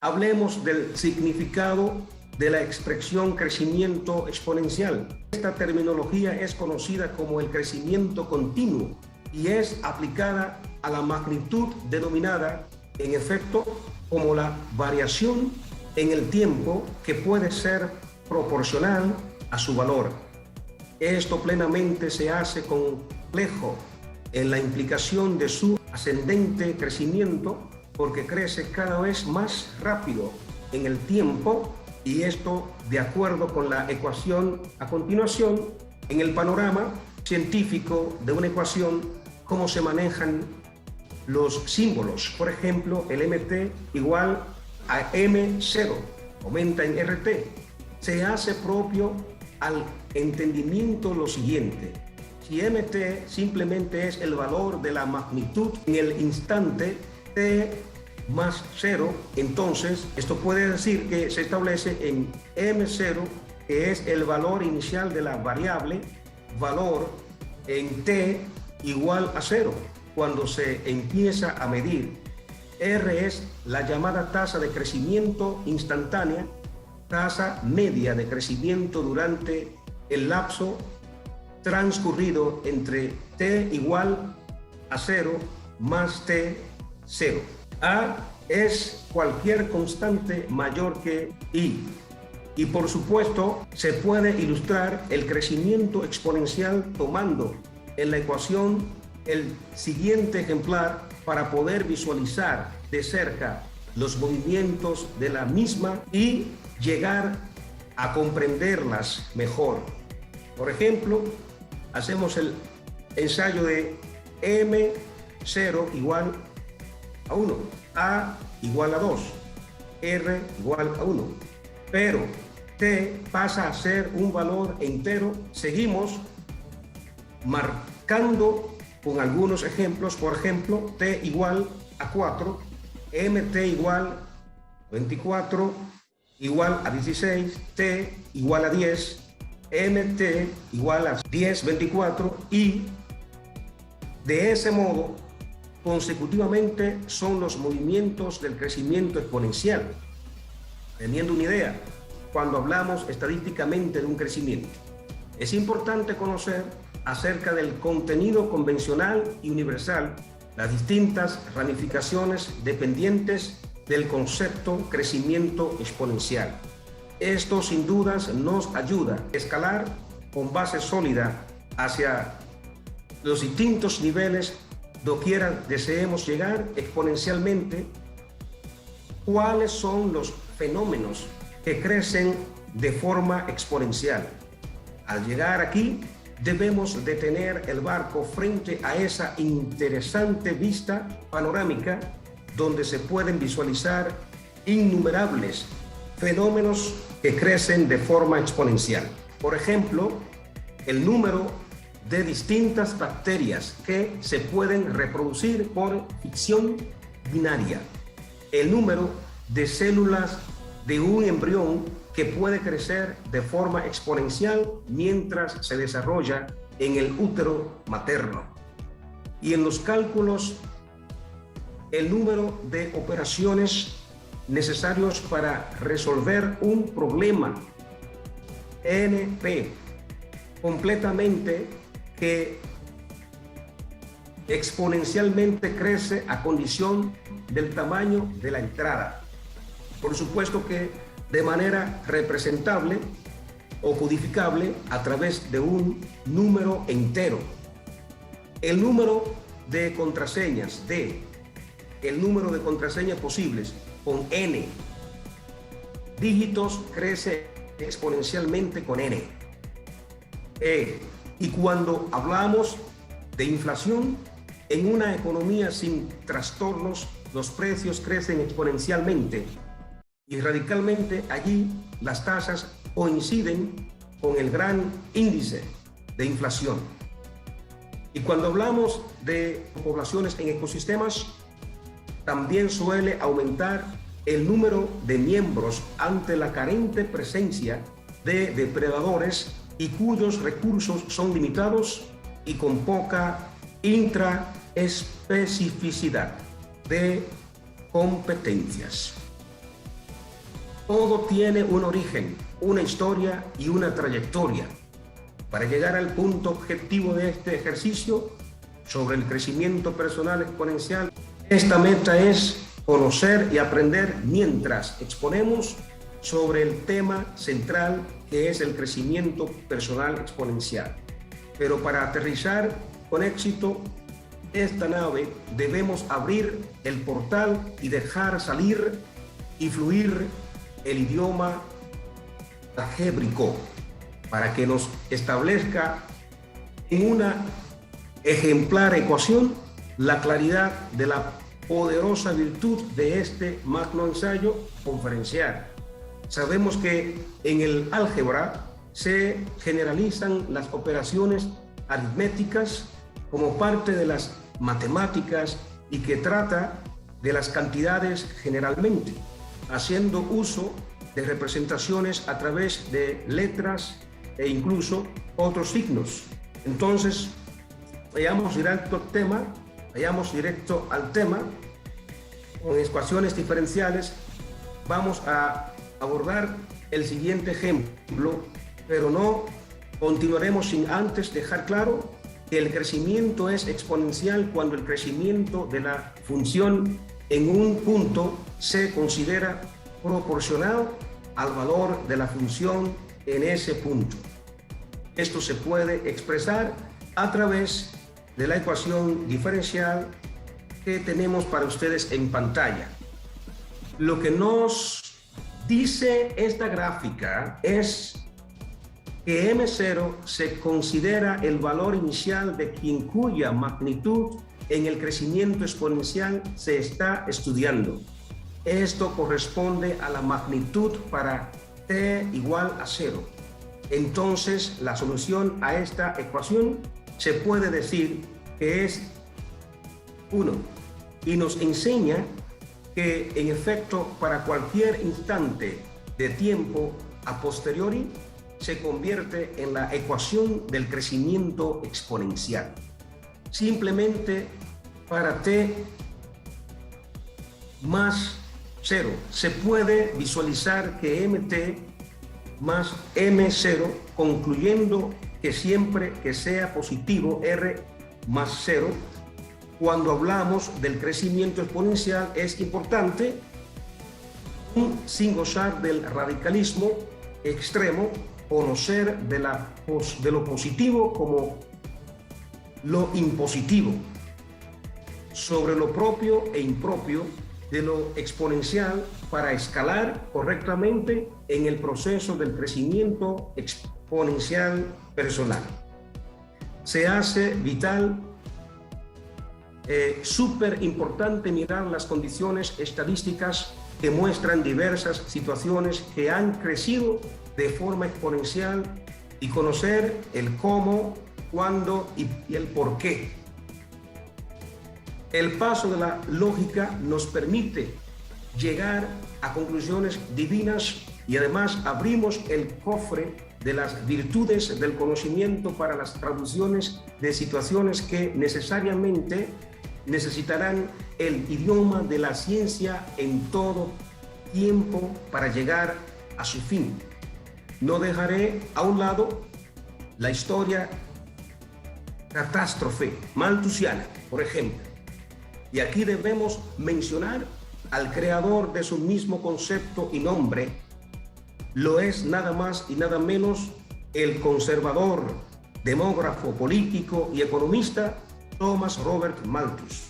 Hablemos del significado de la expresión crecimiento exponencial. Esta terminología es conocida como el crecimiento continuo y es aplicada a la magnitud denominada, en efecto, como la variación en el tiempo que puede ser proporcional a su valor. Esto plenamente se hace complejo en la implicación de su ascendente crecimiento, porque crece cada vez más rápido en el tiempo, y esto de acuerdo con la ecuación a continuación. En el panorama científico de una ecuación, cómo se manejan los símbolos. Por ejemplo, el MT igual a M0, aumenta en RT. Se hace propio al entendimiento lo siguiente: si MT simplemente es el valor de la magnitud en el instante T más 0, entonces esto puede decir que se establece en M0, que es el valor inicial de la variable, valor en T igual a 0, cuando se empieza a medir. R es la llamada tasa de crecimiento instantánea, tasa media de crecimiento durante el lapso transcurrido entre T igual a 0 más T 0. A es cualquier constante mayor que I. Y por supuesto, se puede ilustrar el crecimiento exponencial tomando en la ecuación el siguiente ejemplar para poder visualizar de cerca los movimientos de la misma y llegar a comprenderlas mejor. Por ejemplo, hacemos el ensayo de M0 igual a 1, A igual a 2, R igual a 1, pero T pasa a ser un valor entero. Seguimos marcando con algunos ejemplos. Por ejemplo, T igual a 4, MT igual a 24, igual a 16, T igual a 10, MT igual a 10, 24, y de ese modo consecutivamente son los movimientos del crecimiento exponencial. Teniendo una idea, cuando hablamos estadísticamente de un crecimiento, es importante conocer acerca del contenido convencional y universal, las distintas ramificaciones dependientes del concepto crecimiento exponencial. Esto sin dudas nos ayuda a escalar con base sólida hacia los distintos niveles doquiera deseemos llegar exponencialmente. ¿Cuáles son los fenómenos que crecen de forma exponencial? Al llegar aquí, debemos detener el barco frente a esa interesante vista panorámica donde se pueden visualizar innumerables fenómenos que crecen de forma exponencial. Por ejemplo, el número de distintas bacterias que se pueden reproducir por fisión binaria, el número de células de un embrión que puede crecer de forma exponencial mientras se desarrolla en el útero materno, y en los cálculos el número de operaciones necesarios para resolver un problema NP completamente, que exponencialmente crece a condición del tamaño de la entrada. Por supuesto que de manera representable o codificable a través de un número entero. El número de contraseñas el número de contraseñas posibles con n dígitos crece exponencialmente con n. Y cuando hablamos de inflación, en una economía sin trastornos, los precios crecen exponencialmente y radicalmente. Allí las tasas coinciden con el gran índice de inflación. Y cuando hablamos de poblaciones en ecosistemas, también suele aumentar el número de miembros ante la carente presencia de depredadores y cuyos recursos son limitados y con poca intraespecificidad de competencias. Todo tiene un origen, una historia y una trayectoria. Para llegar al punto objetivo de este ejercicio sobre el crecimiento personal exponencial, esta meta es conocer y aprender mientras exponemos sobre el tema central que es el crecimiento personal exponencial. Pero para aterrizar con éxito esta nave debemos abrir el portal y dejar salir y fluir el idioma algébrico para que nos establezca en una ejemplar ecuación la claridad de la poderosa virtud de este magno ensayo conferencial. Sabemos que en el álgebra se generalizan las operaciones aritméticas como parte de las matemáticas y que trata de las cantidades generalmente, haciendo uso de representaciones a través de letras e incluso otros signos. Entonces, vayamos directo al tema. Con ecuaciones diferenciales vamos a abordar el siguiente ejemplo, pero no continuaremos sin antes dejar claro que el crecimiento es exponencial cuando el crecimiento de la función en un punto se considera proporcional al valor de la función en ese punto. Esto se puede expresar a través de la ecuación diferencial que tenemos para ustedes en pantalla. Lo que nos dice esta gráfica es que M0 se considera el valor inicial de cuya magnitud en el crecimiento exponencial se está estudiando. Esto corresponde a la magnitud para t igual a 0. Entonces, la solución a esta ecuación se puede decir que es 1 y nos enseña que, en efecto, para cualquier instante de tiempo a posteriori, se convierte en la ecuación del crecimiento exponencial. Simplemente para t más 0 se puede visualizar que mt más m0, concluyendo que siempre que sea positivo r más 0, cuando hablamos del crecimiento exponencial es importante, sin gozar del radicalismo extremo, conocer de lo positivo como lo impositivo, sobre lo propio e impropio de lo exponencial para escalar correctamente en el proceso del crecimiento exponencial personal. Se hace vital, súper importante mirar las condiciones estadísticas que muestran diversas situaciones que han crecido de forma exponencial y conocer el cómo, cuándo y el por qué. El paso de la lógica nos permite llegar a conclusiones divinas y además abrimos el cofre de las virtudes del conocimiento para las traducciones de situaciones que necesariamente necesitarán el idioma de la ciencia en todo tiempo para llegar a su fin. No dejaré a un lado la historia catástrofe malthusiana, por ejemplo. Y aquí debemos mencionar al creador de su mismo concepto y nombre. Lo es nada más y nada menos el conservador, demógrafo, político y economista Thomas Robert Malthus.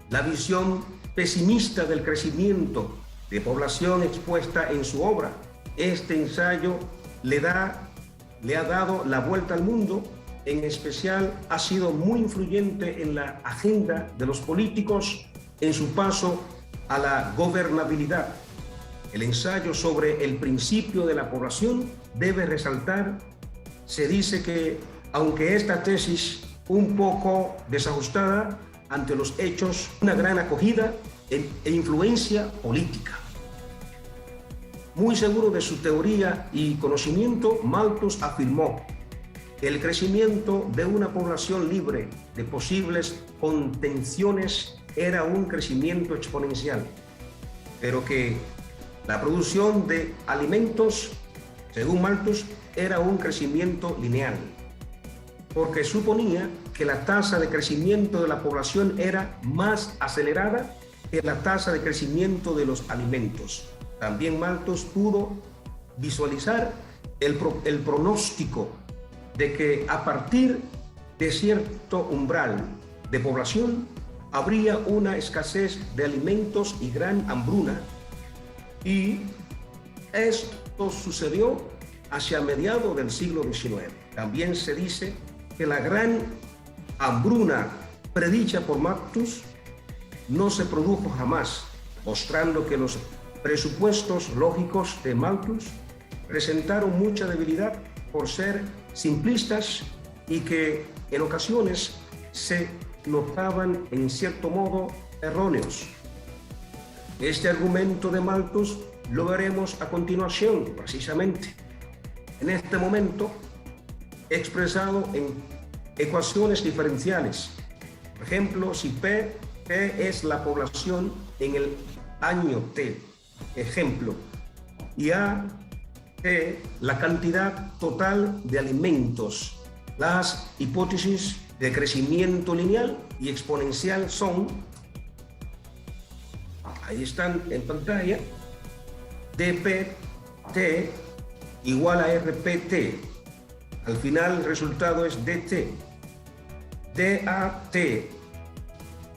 La visión pesimista del crecimiento de población expuesta en su obra, este ensayo le ha dado la vuelta al mundo. En especial ha sido muy influyente en la agenda de los políticos en su paso a la gobernabilidad. El ensayo sobre el principio de la población debe resaltar, se dice que, aunque esta tesis un poco desajustada ante los hechos, una gran acogida e influencia política. Muy seguro de su teoría y conocimiento, Malthus afirmó que el crecimiento de una población libre de posibles contenciones era un crecimiento exponencial, pero que La producción de alimentos, según Malthus, era un crecimiento lineal, porque suponía que la tasa de crecimiento de la población era más acelerada que la tasa de crecimiento de los alimentos. También Malthus pudo visualizar el pronóstico de que a partir de cierto umbral de población habría una escasez de alimentos y gran hambruna, y esto sucedió hacia mediados del siglo XIX. También se dice que la gran hambruna predicha por Malthus no se produjo jamás, mostrando que los presupuestos lógicos de Malthus presentaron mucha debilidad por ser simplistas y que en ocasiones se notaban en cierto modo erróneos. Este argumento de Malthus lo veremos a continuación, precisamente en este momento, expresado en ecuaciones diferenciales. Por ejemplo, si P es la población en el año T, ejemplo, y A, T, la cantidad total de alimentos. Las hipótesis de crecimiento lineal y exponencial son, ahí están en pantalla, dpt igual a rpt. Al final el resultado es dt. dat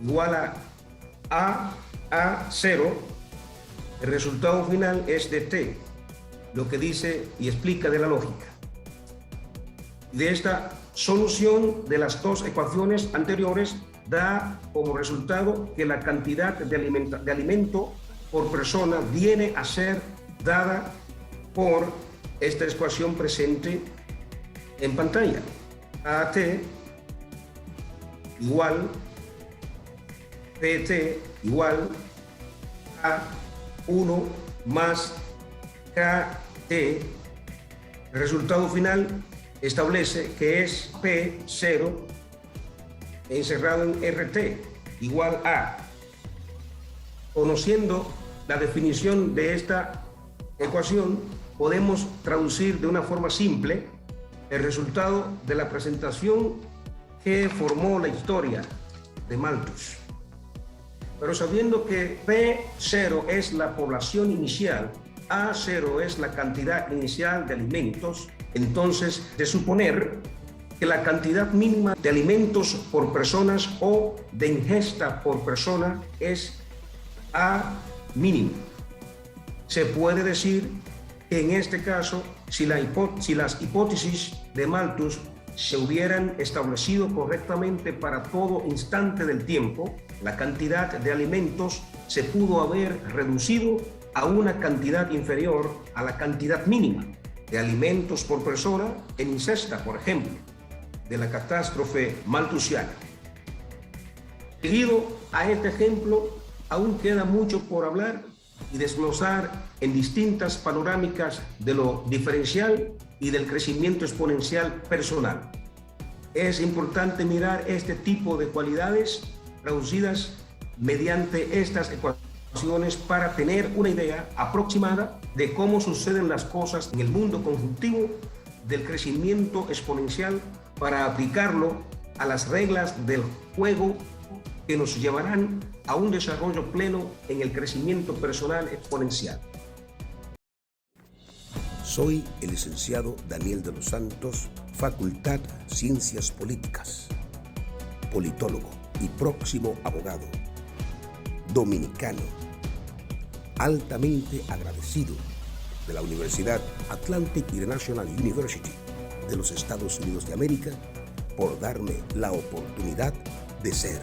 igual a A0. El resultado final es dt, lo que dice y explica de la lógica. De esta solución de las dos ecuaciones anteriores da como resultado que la cantidad de alimento por persona viene a ser dada por esta ecuación presente en pantalla. AT igual PT igual a 1 más KT. El resultado final establece que es P0 encerrado en RT igual a. Conociendo la definición de esta ecuación, podemos traducir de una forma simple el resultado de la presentación que formó la historia de Malthus. Pero sabiendo que P0 es la población inicial, A0 es la cantidad inicial de alimentos, entonces de suponer que la cantidad mínima de alimentos por personas o de ingesta por persona es A mínimo. Se puede decir que en este caso, si las hipótesis de Malthus se hubieran establecido correctamente para todo instante del tiempo, la cantidad de alimentos se pudo haber reducido a una cantidad inferior a la cantidad mínima de alimentos por persona en ingesta, por ejemplo, de la catástrofe malthusiana. Seguido a este ejemplo, aún queda mucho por hablar y desglosar en distintas panorámicas de lo diferencial y del crecimiento exponencial personal. Es importante mirar este tipo de cualidades traducidas mediante estas ecuaciones para tener una idea aproximada de cómo suceden las cosas en el mundo conjuntivo del crecimiento exponencial, para aplicarlo a las reglas del juego que nos llevarán a un desarrollo pleno en el crecimiento personal exponencial. Soy el licenciado Daniel de los Santos, Facultad Ciencias Políticas, politólogo y próximo abogado, dominicano, altamente agradecido de la Universidad Atlantic International University de los Estados Unidos de América por darme la oportunidad de ser